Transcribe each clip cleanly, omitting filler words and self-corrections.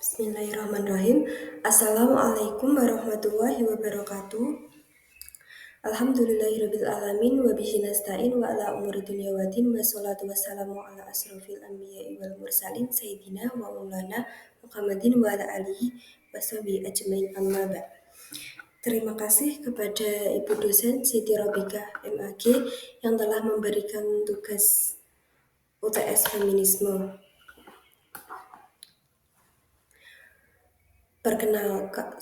Bismillahirrahmanirrahim. Assalamualaikum warahmatullahi wabarakatuh. Alhamdulillahirabbil alamin wa bihi nasta'in wa ala umuri dunya waddin wassalatu wassalamu ala asrofil anbiya'i wal mursalin sayyidina wa maulana Muhammadin wa ala alihi washabihi ajmain amma ba'd. Terima kasih kepada Ibu dosen Siti Robika MAG yang telah memberikan tugas UTS feminisme. Perkenalkan,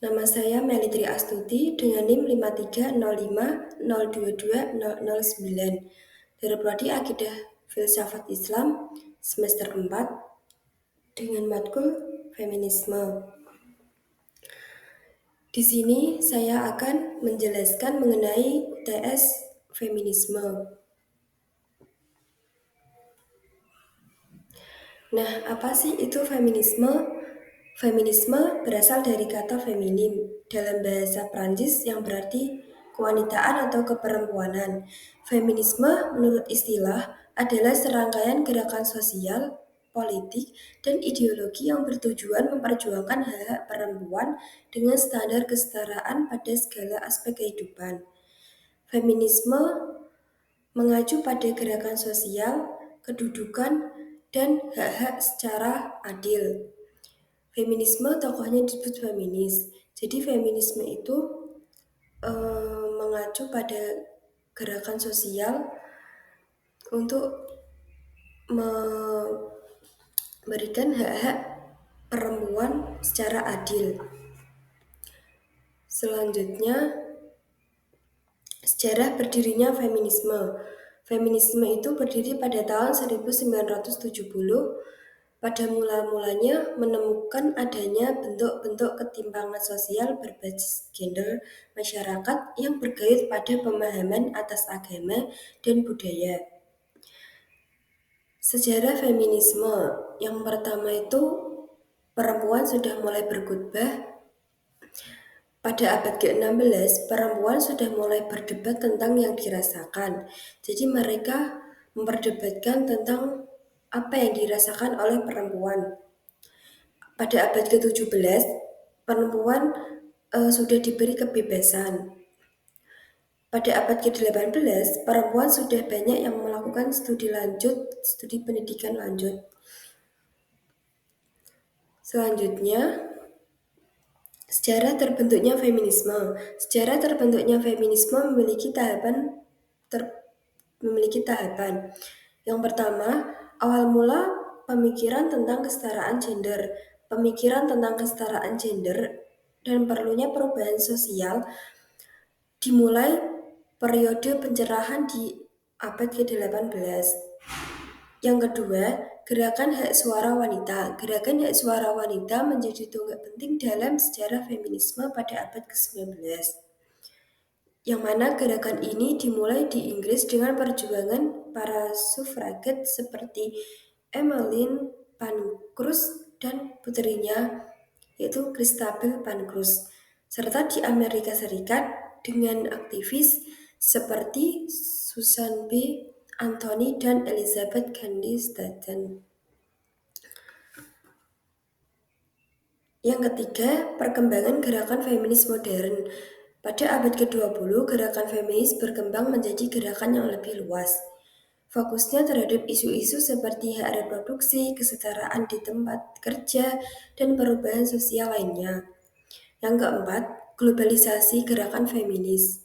nama saya Melitri Astuti dengan NIM 5305022009 dari Prodi Akidah Filsafat Islam semester 4 dengan matkul feminisme. Di sini saya akan menjelaskan mengenai UTS feminisme. Nah, apa sih itu feminisme? Feminisme berasal dari kata feminim dalam bahasa Prancis yang berarti kewanitaan atau keperempuanan. Feminisme menurut istilah adalah serangkaian gerakan sosial, politik, dan ideologi yang bertujuan memperjuangkan hak-hak perempuan dengan standar kesetaraan pada segala aspek kehidupan. Feminisme mengacu pada gerakan sosial, kedudukan, dan hak-hak secara adil. Feminisme tokohnya disebut feminis. Jadi feminisme itu mengacu pada gerakan sosial untuk memberikan hak-hak perempuan secara adil. Selanjutnya, sejarah berdirinya feminisme. Feminisme itu berdiri pada tahun 1970. Pada mula-mulanya menemukan adanya bentuk-bentuk ketimpangan sosial berbasis gender masyarakat yang berkait pada pemahaman atas agama dan budaya. Sejarah feminisme yang pertama itu perempuan sudah mulai berkhutbah. Pada abad ke-16, perempuan sudah mulai berdebat tentang yang dirasakan. Jadi mereka memperdebatkan tentang apa yang dirasakan oleh perempuan. Pada abad ke-17, perempuan sudah diberi kebebasan. Pada abad ke-18, perempuan sudah banyak yang melakukan studi pendidikan lanjut. Selanjutnya, sejarah terbentuknya feminisme. Sejarah terbentuknya feminisme memiliki tahapan. Yang pertama, awal mula pemikiran tentang kesetaraan gender. Pemikiran tentang kesetaraan gender dan perlunya perubahan sosial dimulai periode pencerahan di abad ke-18. Yang kedua, gerakan hak suara wanita. Gerakan hak suara wanita menjadi tonggak penting dalam sejarah feminisme pada abad ke-19. Yang mana gerakan ini dimulai di Inggris dengan perjuangan para suffragette seperti Emmeline Pankhurst dan putrinya yaitu Christabel Pankhurst, serta di Amerika Serikat dengan aktivis seperti Susan B. Anthony dan Elizabeth Cady Stanton. Yang ketiga, perkembangan gerakan feminis modern. Pada abad ke-20, gerakan feminis berkembang menjadi gerakan yang lebih luas. Fokusnya terhadap isu-isu seperti hak reproduksi, kesetaraan di tempat kerja, dan perubahan sosial lainnya. Yang keempat, globalisasi gerakan feminis.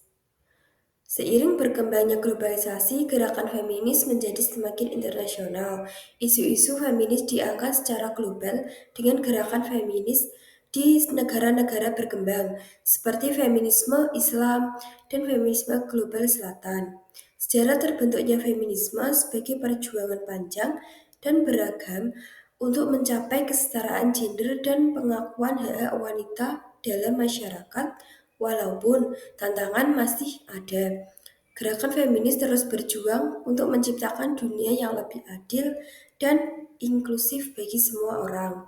Seiring berkembangnya globalisasi, gerakan feminis menjadi semakin internasional. Isu-isu feminis diangkat secara global dengan gerakan feminis di negara-negara berkembang, seperti feminisme Islam dan feminisme global selatan. Sejarah terbentuknya feminisme sebagai perjuangan panjang dan beragam untuk mencapai kesetaraan gender dan pengakuan hak-hak wanita dalam masyarakat, walaupun tantangan masih ada. Gerakan feminis terus berjuang untuk menciptakan dunia yang lebih adil dan inklusif bagi semua orang.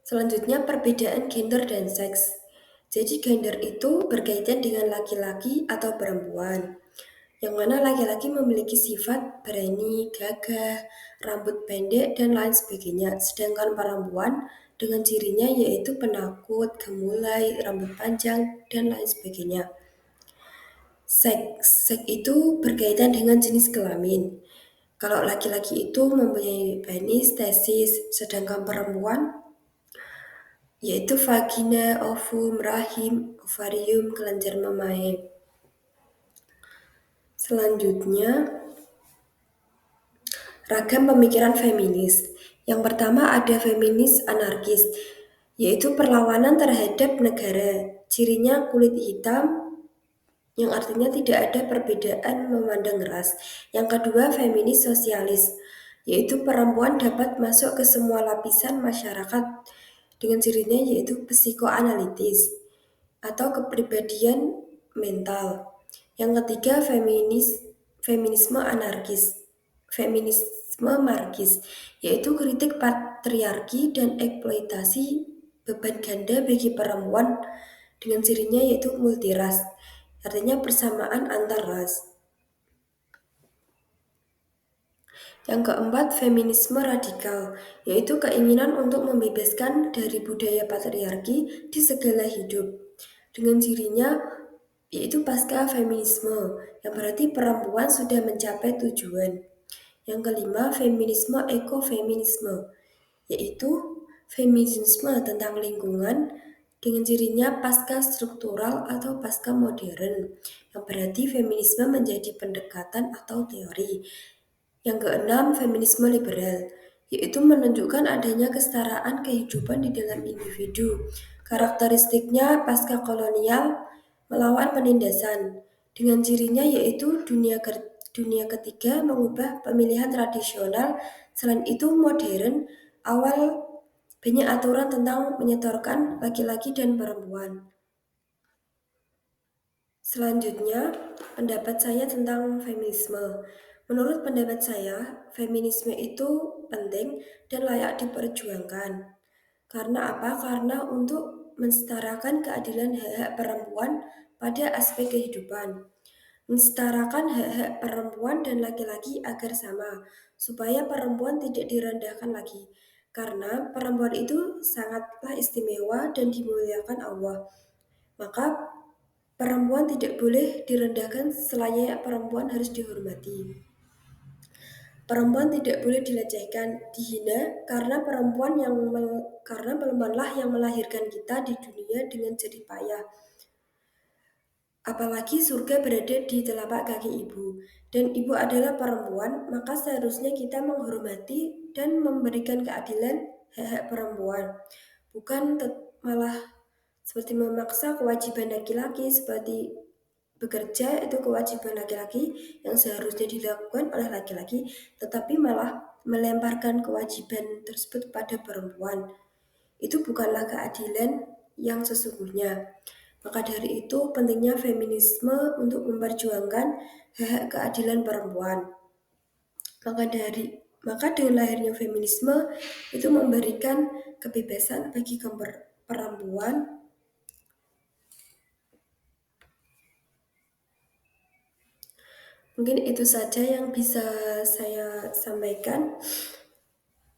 Selanjutnya, perbedaan gender dan seks. Jadi gender itu berkaitan dengan laki-laki atau perempuan. yang mana laki-laki memiliki sifat berani, gagah, rambut pendek, dan lain sebagainya. Sedangkan perempuan dengan cirinya yaitu penakut, gemulai, rambut panjang, dan lain sebagainya. Seks itu berkaitan dengan jenis kelamin. Kalau laki-laki itu mempunyai penis, testis, sedangkan perempuan yaitu vagina, ovum, rahim, ovarium, kelenjar memae. Selanjutnya, ragam pemikiran feminis. Yang pertama ada feminis anarkis, yaitu perlawanan terhadap negara. Cirinya kulit hitam, yang artinya tidak ada perbedaan memandang ras. Yang kedua, feminis sosialis, yaitu perempuan dapat masuk ke semua lapisan masyarakat dengan cirinya yaitu psikoanalitis atau kepribadian mental. Yang ketiga, feminisme anarkis, feminisme marxis, yaitu kritik patriarki dan eksploitasi beban ganda bagi perempuan dengan cirinya yaitu multiras, artinya persamaan antar ras. Yang keempat, feminisme radikal, yaitu keinginan untuk membebaskan dari budaya patriarki di segala hidup. Dengan cirinya yaitu pasca feminisme, yang berarti perempuan sudah mencapai tujuan. Yang kelima, feminisme ekofeminisme, yaitu feminisme tentang lingkungan dengan cirinya pasca struktural atau pasca modern, yang berarti feminisme menjadi pendekatan atau teori. Yang keenam, feminisme liberal, yaitu menunjukkan adanya kesetaraan kehidupan di dalam individu. Karakteristiknya pasca kolonial melawan penindasan. Dengan cirinya yaitu dunia ketiga mengubah pemilihan tradisional. Selain itu modern, awal banyak aturan tentang menyetorkan laki-laki dan perempuan. Selanjutnya, pendapat saya tentang feminisme. Menurut pendapat saya, feminisme itu penting dan layak diperjuangkan. Karena apa? Karena untuk mensetarakan keadilan hak-hak perempuan pada aspek kehidupan. Mensetarakan hak-hak perempuan dan laki-laki agar sama, supaya perempuan tidak direndahkan lagi. Karena perempuan itu sangatlah istimewa dan dimuliakan Allah. Maka perempuan tidak boleh direndahkan, selayaknya perempuan harus dihormati. Perempuan tidak boleh dilecehkan, dihina karena perempuanlah yang melahirkan kita di dunia dengan jerih payah. Apalagi surga berada di telapak kaki ibu, dan ibu adalah perempuan, maka seharusnya kita menghormati dan memberikan keadilan hak-hak perempuan, bukan malah seperti memaksa kewajiban laki-laki seperti bekerja itu kewajiban laki-laki yang seharusnya dilakukan oleh laki-laki, tetapi malah melemparkan kewajiban tersebut pada perempuan. Itu bukanlah keadilan yang sesungguhnya. Maka dari itu pentingnya feminisme untuk memperjuangkan hak keadilan perempuan. Maka dengan lahirnya feminisme itu memberikan kebebasan bagi perempuan. Mungkin itu saja yang bisa saya sampaikan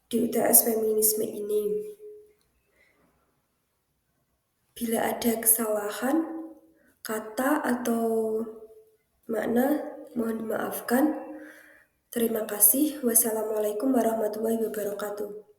di UTS feminisme ini. Bila ada kesalahan kata atau makna, mohon dimaafkan. Terima kasih. Wassalamualaikum warahmatullahi wabarakatuh.